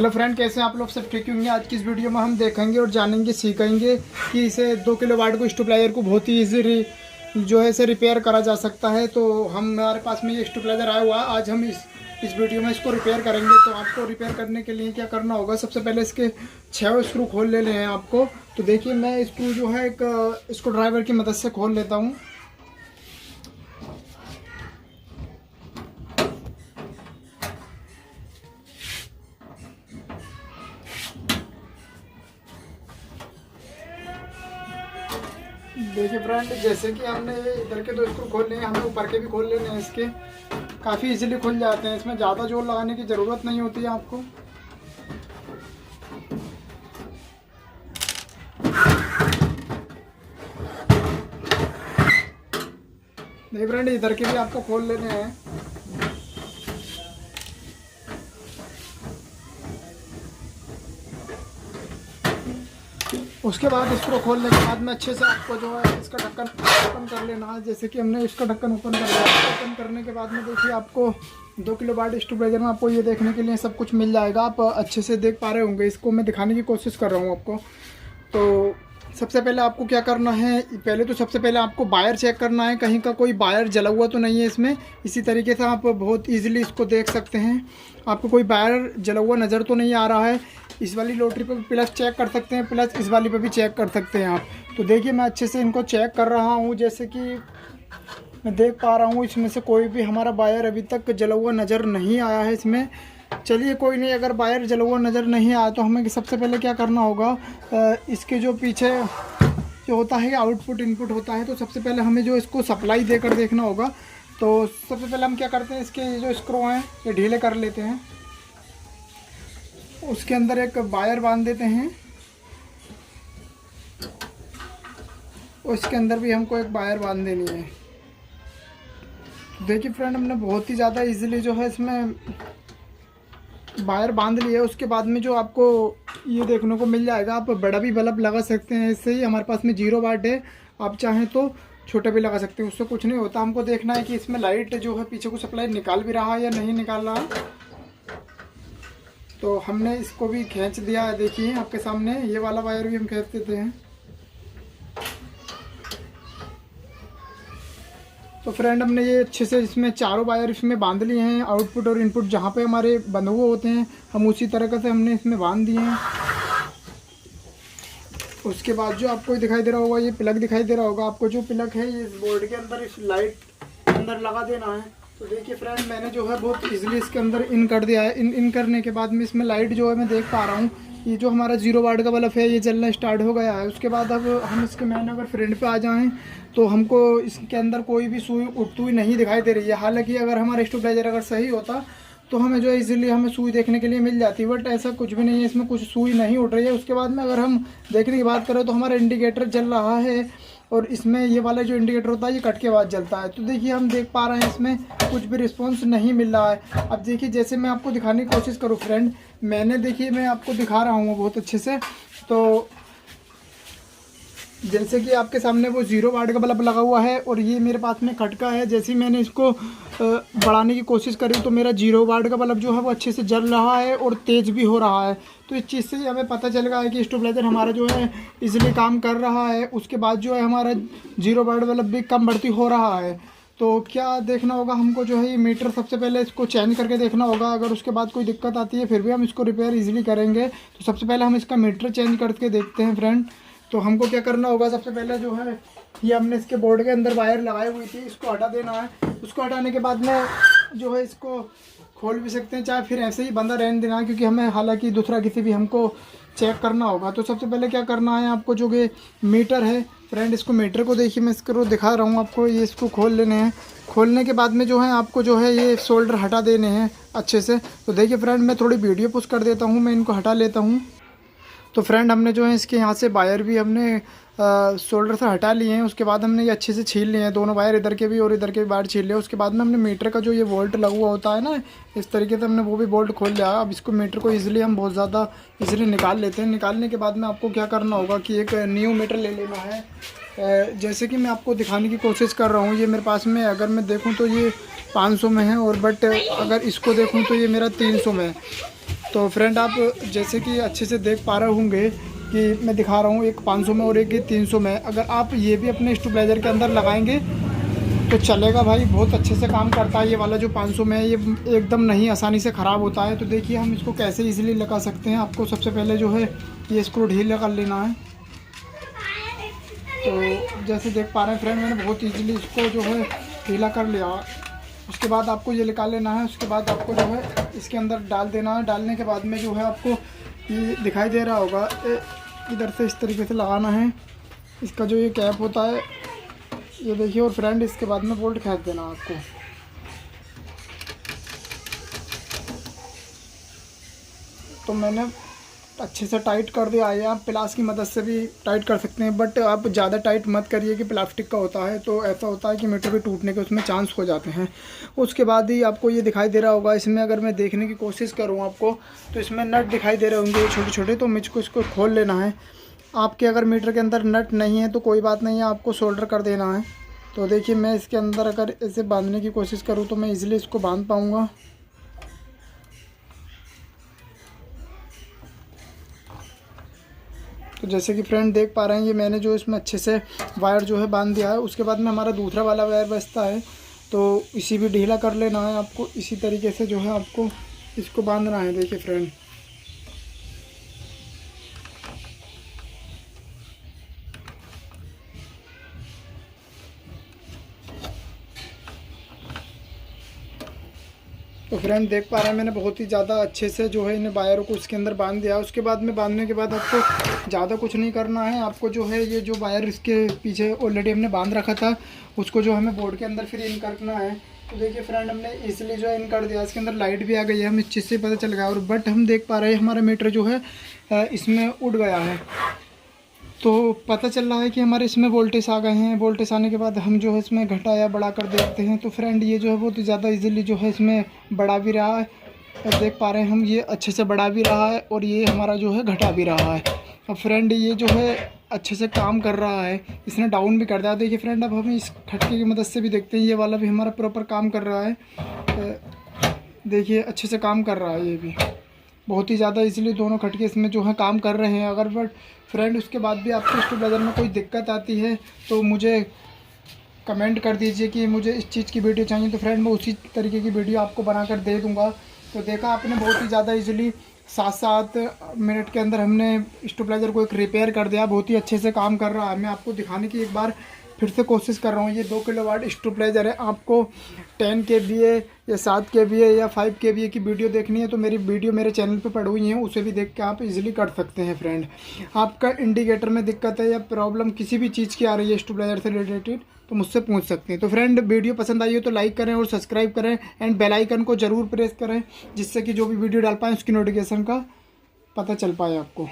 Hello friend, कैसे हैं आप लोग? सब ठीक होंगे। आज की इस वीडियो में हम देखेंगे और जानेंगे, सीखेंगे कि इसे 2 किलोवाट को स्टेबलाइजर को बहुत ही ईजी जो है इसे रिपेयर करा जा सकता है। तो हमारे पास में ये स्टेबलाइजर आया हुआ है। आज हम इस वीडियो में इसको रिपेयर करेंगे। तो आपको रिपेयर करने के लिए क्या करना होगा, सबसे पहले इसके 6 स्क्रू खोल लेने हैं आपको। तो देखिए, मैं स्क्रू जो है एक स्क्रू ड्राइवर की मदद से खोल लेता हूँ। देखिए फ्रेंड, जैसे कि हमने इधर के 2 स्क्रू खोल लिए हैं, हमें ऊपर के भी खोल लेने हैं। इसके काफ़ी इजीली खुल जाते हैं, इसमें ज़्यादा जोर लगाने की ज़रूरत नहीं होती है आपको। देखिए फ्रेंड, इधर के भी आपको खोल लेने हैं। उसके बाद इसको खोलने के बाद में अच्छे से आपको जो है इसका ढक्कन ओपन कर लेना है। जैसे कि हमने इसका ढक्कन ओपन कर लिया। ओपन करने के बाद में देखिए, आपको 2 किलोवाट स्टेबलाइजर में आपको ये देखने के लिए सब कुछ मिल जाएगा। आप अच्छे से देख पा रहे होंगे। इसको मैं दिखाने की कोशिश कर रहा हूँ आपको। तो सबसे पहले आपको क्या करना है, सबसे पहले आपको वायर चेक करना है, कहीं का कोई वायर जला हुआ तो नहीं है इसमें। इसी तरीके से आप बहुत ईजिली इसको देख सकते हैं। आपको कोई वायर जला हुआ नज़र तो नहीं आ रहा है। इस वाली लोटरी पे प्लस चेक कर सकते हैं, प्लस इस वाली पे भी चेक कर सकते हैं आप। तो देखिए, मैं अच्छे से इनको चेक कर रहा हूँ। जैसे कि मैं देख पा रहा हूँ, इसमें से कोई भी हमारा वायर अभी तक जला हुआ नज़र नहीं आया है इसमें। चलिए कोई नहीं, अगर वायर जला हुआ नज़र नहीं आया तो हमें सबसे पहले क्या करना होगा, इसके जो पीछे जो होता है आउटपुट इनपुट होता है, तो सबसे पहले हमें जो इसको सप्लाई देकर देखना होगा। तो सबसे पहले हम क्या करते हैं, इसके जो स्क्रू हैं ये ढीले कर लेते हैं। उसके अंदर एक वायर बांध देते हैं। उसके अंदर भी हमको एक वायर बांध देनी है। देखिए फ्रेंड, हमने बहुत ही ज़्यादा इजीली जो है इसमें वायर बांध लिया है। उसके बाद में जो आपको ये देखने को मिल जाएगा, आप बड़ा भी बल्ब लगा सकते हैं इससे ही। हमारे पास में 0 वाट है, आप चाहें तो छोटे भी लगा सकते हैं, उससे कुछ नहीं होता। हमको देखना है कि इसमें लाइट जो है पीछे को सप्लाई निकाल भी रहा है या नहीं निकाल रहा है। तो हमने इसको भी खींच दिया है। देखिए आपके सामने ये वाला वायर भी हम खींच देते हैं। तो फ्रेंड, हमने ये अच्छे से इसमें चारों वायर इसमें बांध लिए हैं। आउटपुट और इनपुट जहाँ पे हमारे बंधे हुए होते हैं, हम उसी तरीके से हमने इसमें बांध दिए हैं। उसके बाद जो आपको दिखाई दे रहा होगा, ये प्लग दिखाई दे रहा होगा आपको। जो प्लग है ये बोर्ड के अंदर इस लाइट अंदर लगा देना है। तो देखिए फ्रेंड, मैंने जो है बहुत इजीली इसके अंदर इन कर दिया है। इन करने के बाद में इसमें लाइट जो है मैं देख पा रहा हूँ, ये जो हमारा 0 वाट का बल्ब है ये जलना स्टार्ट हो गया है। उसके बाद अब हम इसके मेन अगर फ्रंट पे आ जाएं तो हमको इसके अंदर कोई भी सुई उठती हुई नहीं दिखाई दे रही है। हालांकि अगर हमारा स्टेबलाइजर अगर सही होता तो हमें जो है इजीली हमें सुई देखने के लिए मिल जाती है, बट ऐसा कुछ भी नहीं है। इसमें कुछ सुई नहीं उठ रही है। उसके बाद में अगर हम देखने की बात करें तो हमारा इंडिकेटर जल रहा है, और इसमें ये वाला जो इंडिकेटर होता है ये कट के बाद जलता है। तो देखिए, हम देख पा रहे हैं इसमें कुछ भी रिस्पांस नहीं मिल रहा है। अब देखिए, जैसे मैं आपको दिखाने की कोशिश करूँ फ्रेंड, मैं आपको दिखा रहा हूँ बहुत अच्छे से। तो जैसे कि आपके सामने वो 0 वाट का बल्ब लगा हुआ है और ये मेरे पास में खटका है। जैसे ही मैंने इसको बढ़ाने की कोशिश करी तो मेरा 0 वाट का बल्ब जो है वो अच्छे से जल रहा है और तेज़ भी हो रहा है। तो इस चीज़ से हमें पता चल गया है कि स्टेबलाइजर हमारा जो है इजीली काम कर रहा है। उसके बाद जो है हमारा 0 वाट बल्ब भी कम बढ़ती हो रहा है। तो क्या देखना होगा हमको, जो है ये मीटर सबसे पहले इसको चेंज करके देखना होगा। अगर उसके बाद कोई दिक्कत आती है फिर भी हम इसको रिपेयर ईजिली करेंगे। तो सबसे पहले हम इसका मीटर चेंज करके देखते हैं फ्रेंड। तो हमको क्या करना होगा, सबसे पहले जो है ये हमने इसके बोर्ड के अंदर वायर लगाई हुई थी, इसको हटा देना है। उसको हटाने के बाद में जो है इसको खोल भी सकते हैं, चाहे फिर ऐसे ही बंदा रहने देना है, क्योंकि हमें हालांकि दूसरा किसी भी हमको चेक करना होगा। तो सबसे पहले क्या करना है आपको, जो कि मीटर है फ्रेंड, इसको मीटर को देखिए, मैं इसको दिखा रहा हूँ आपको। ये इसको खोल लेने हैं। खोलने के बाद में जो है आपको जो है ये शोल्डर हटा देने हैं अच्छे से। तो देखिए फ्रेंड, मैं थोड़ी वीडियो पुश कर देता हूँ, मैं इनको हटा लेता हूँ। तो फ्रेंड, हमने जो है इसके यहाँ से वायर भी हमने शोल्डर से हटा लिए हैं। उसके बाद हमने ये अच्छे से छील लिए हैं, दोनों वायर इधर के भी और इधर के भी वायर छील लिए। उसके बाद में हमने मीटर का जो ये वोल्ट लगा हुआ होता है ना, इस तरीके से हमने वो भी बोल्ट खोल लिया। अब इसको मीटर को ईजिली हम बहुत ज़्यादा ईजिली निकाल लेते हैं। निकालने के बाद में आपको क्या करना होगा कि एक न्यू मीटर ले लेना है। जैसे कि मैं आपको दिखाने की कोशिश कर रहा हूँ, ये मेरे पास में अगर मैं देखूँ तो ये 500 में है, और बट अगर इसको देखूँ तो ये मेरा 300 में है। तो फ्रेंड आप जैसे कि अच्छे से देख पा रहे होंगे कि मैं दिखा रहा हूँ, एक 500 में और एक 300 में। अगर आप ये भी अपने स्टेबलाइजर के अंदर लगाएंगे तो चलेगा भाई, बहुत अच्छे से काम करता है। ये वाला जो 500 में है ये एकदम नहीं आसानी से ख़राब होता है। तो देखिए हम इसको कैसे इजीली लगा सकते हैं। आपको सबसे पहले जो है ये स्क्रू ढीला कर लेना है। तो जैसे देख पा रहे हैं फ्रेंड, मैंने बहुत ईजीली इसको जो है ढीला कर लिया। उसके बाद आपको ये निकाल लेना है। उसके बाद आपको जो है इसके अंदर डाल देना है। डालने के बाद में जो है आपको ये दिखाई दे रहा होगा, इधर से इस तरीके से लगाना है। इसका जो ये कैप होता है ये देखिए। और फ्रेंड इसके बाद में बोल्ट खींच देना आपको। तो मैंने अच्छे से टाइट कर दिया है। आप प्लास की मदद से भी टाइट कर सकते हैं, बट आप ज़्यादा टाइट मत करिए कि प्लास्टिक का होता है तो ऐसा होता है कि मीटर भी टूटने के उसमें चांस हो जाते हैं। उसके बाद ही आपको ये दिखाई दे रहा होगा, इसमें अगर मैं देखने की कोशिश करूँ आपको तो इसमें नट दिखाई दे रहे होंगे छोटे छोटे। तो मुझको इसको खोल लेना है। आपके अगर मीटर के अंदर नट नहीं है तो कोई बात नहीं है, आपको सोल्डर कर देना है। तो देखिए मैं इसके अंदर अगर इसे बांधने की कोशिश करूँ तो मैं ईज़िली इसको बांध पाऊँगा। तो जैसे कि फ्रेंड देख पा रहे हैं, ये मैंने जो इसमें अच्छे से वायर जो है बांध दिया है। उसके बाद में हमारा दूसरा वाला वायर बचता है, तो इसी भी ढीला कर लेना है आपको। इसी तरीके से जो है आपको इसको बांधना है। देखिए फ्रेंड, तो फ्रेंड देख पा रहे हैं मैंने बहुत ही ज़्यादा अच्छे से जो है इन वायरों को इसके अंदर बांध दिया। उसके बाद में बांधने के बाद आपको ज़्यादा कुछ नहीं करना है। आपको जो है ये जो वायर इसके पीछे ऑलरेडी हमने बांध रखा था उसको जो हमें बोर्ड के अंदर फिर इन करना है। तो देखिए फ्रेंड, हमने इसलिए जो है इन कर दिया। इसके अंदर लाइट भी आ गई है, हमें इस चीज़ से पता चल गया। और बट हम देख पा रहे हैं हमारा मीटर जो है इसमें उड़ गया है। तो पता चल रहा है कि हमारे इसमें वोल्टेज आ गए हैं। वोल्टेज आने के बाद हम जो है इसमें घटा या बढ़ा कर देखते हैं। तो फ्रेंड ये जो है बहुत ज़्यादा इजीली जो है इसमें बढ़ा भी रहा है। देख पा रहे हैं हम, ये अच्छे से बढ़ा भी रहा है और ये हमारा जो है घटा भी रहा है। अब फ्रेंड ये जो है अच्छे से काम कर रहा है, इसने डाउन भी कर दिया। देखिए फ्रेंड, अब हम इस खटके की मदद से भी देखते हैं, ये वाला भी हमारा प्रॉपर काम कर रहा है। देखिए अच्छे से काम कर रहा है ये भी बहुत ही ज़्यादा। इसलिए दोनों खटके इसमें जो है काम कर रहे हैं। अगर बट फ्रेंड उसके बाद भी आपको स्टेबलाइजर में कोई दिक्कत आती है तो मुझे कमेंट कर दीजिए कि मुझे इस चीज़ की वीडियो चाहिए। तो फ्रेंड मैं उसी तरीके की वीडियो आपको बनाकर दे दूँगा। तो देखा आपने, बहुत ही ज़्यादा इजीली 7 मिनट के अंदर हमने स्टेबलाइजर को एक रिपेयर कर दिया। बहुत ही अच्छे से काम कर रहा है। मैं आपको दिखाने की एक बार फिर से कोशिश कर रहा हूँ। ये 2 किलोवाट स्टेबलाइजर है। आपको 10 kVA या 7 kVA या 5 kVA की वीडियो देखनी है तो मेरी वीडियो मेरे चैनल पे पड़ी हुई है, उसे भी देख के आप इजीली कर सकते हैं। फ्रेंड आपका इंडिकेटर में दिक्कत है या प्रॉब्लम किसी भी चीज़ की आ रही है स्टेबलाइजर से रिलेटेड तो मुझसे पूछ सकते हैं। तो फ्रेंड वीडियो पसंद आई हो तो लाइक करें और सब्सक्राइब करें एंड बेल आइकन को ज़रूर प्रेस करें, जिससे कि जो भी वीडियो डाल पाएँ उसकी नोटिफिकेशन का पता चल पाए आपको।